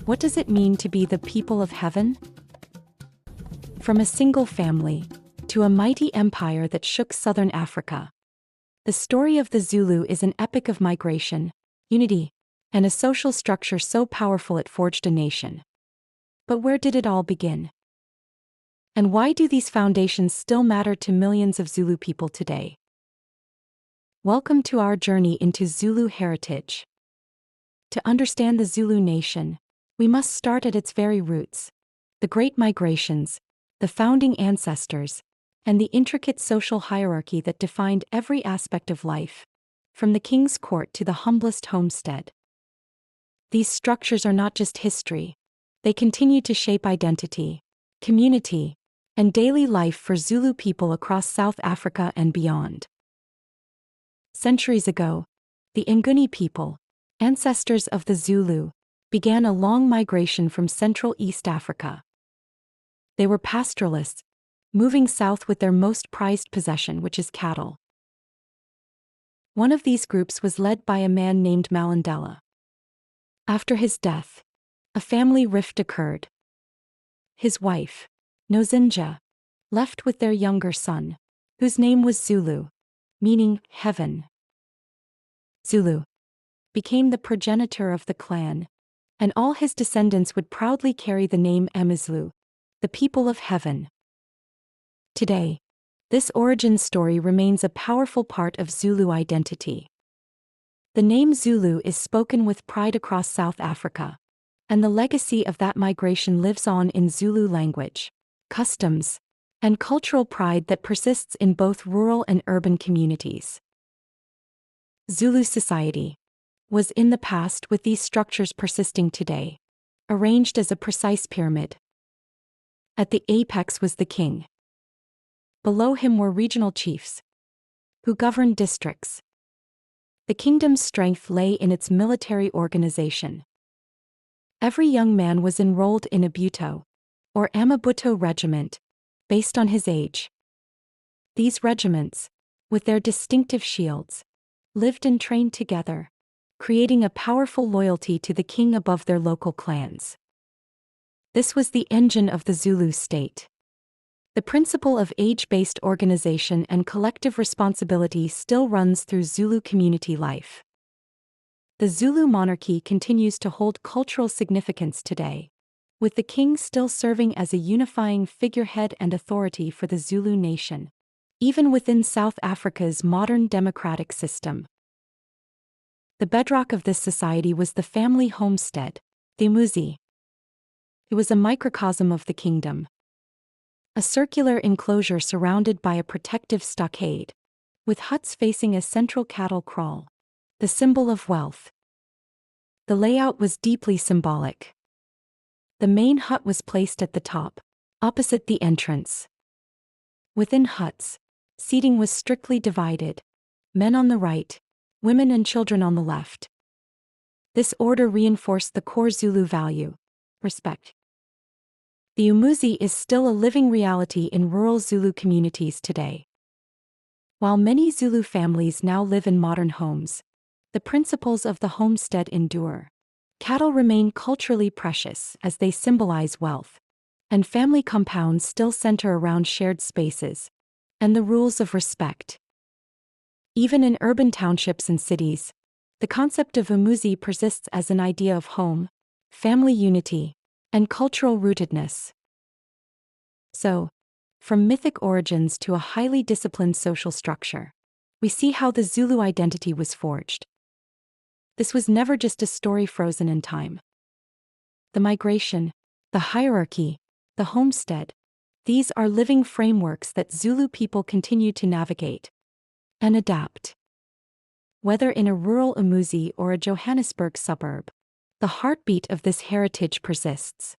What does it mean to be the people of heaven? From a single family to a mighty empire that shook southern Africa, the story of the Zulu is an epic of migration, unity, and a social structure so powerful it forged a nation. But where did it all begin? And why do these foundations still matter to millions of Zulu people today? Welcome to our journey into Zulu heritage. To understand the Zulu nation, we must start at its very roots: the great migrations, the founding ancestors, and the intricate social hierarchy that defined every aspect of life, from the king's court to the humblest homestead. These structures are not just history, they continue to shape identity, community, and daily life for Zulu people across South Africa and beyond. Centuries ago, the Nguni people, ancestors of the Zulu, began a long migration from Central East Africa. They were pastoralists, moving south with their most prized possession, which is cattle. One of these groups was led by a man named Malandela. After his death, a family rift occurred. His wife, Nozinja, left with their younger son, whose name was Zulu, meaning heaven. Zulu became the progenitor of the clan, and all his descendants would proudly carry the name Umzi, the people of heaven. Today, this origin story remains a powerful part of Zulu identity. The name Zulu is spoken with pride across South Africa, and the legacy of that migration lives on in Zulu language, customs, and cultural pride that persists in both rural and urban communities. Zulu society was in the past, with these structures persisting today, arranged as a precise pyramid. At the apex was the king. Below him were regional chiefs, who governed districts. The kingdom's strength lay in its military organization. Every young man was enrolled in a buto, or Amabuto regiment, based on his age. These regiments, with their distinctive shields, lived and trained together, creating a powerful loyalty to the king above their local clans. This was the engine of the Zulu state. The principle of age-based organization and collective responsibility still runs through Zulu community life. The Zulu monarchy continues to hold cultural significance today, with the king still serving as a unifying figurehead and authority for the Zulu nation, even within South Africa's modern democratic system. The bedrock of this society was the family homestead, the Umuzi. It was a microcosm of the kingdom, a circular enclosure surrounded by a protective stockade, with huts facing a central cattle kraal, the symbol of wealth. The layout was deeply symbolic. The main hut was placed at the top, opposite the entrance. Within huts, seating was strictly divided: men on the right, women and children on the left. This order reinforced the core Zulu value: respect. The Umuzi is still a living reality in rural Zulu communities today. While many Zulu families now live in modern homes, the principles of the homestead endure. Cattle remain culturally precious as they symbolize wealth, and family compounds still center around shared spaces and the rules of respect. Even in urban townships and cities, the concept of Umuzi persists as an idea of home, family unity, and cultural rootedness. So, from mythic origins to a highly disciplined social structure, we see how the Zulu identity was forged. This was never just a story frozen in time. The migration, the hierarchy, the homestead, these are living frameworks that Zulu people continue to navigate and adapt. Whether in a rural Umuzi or a Johannesburg suburb, the heartbeat of this heritage persists.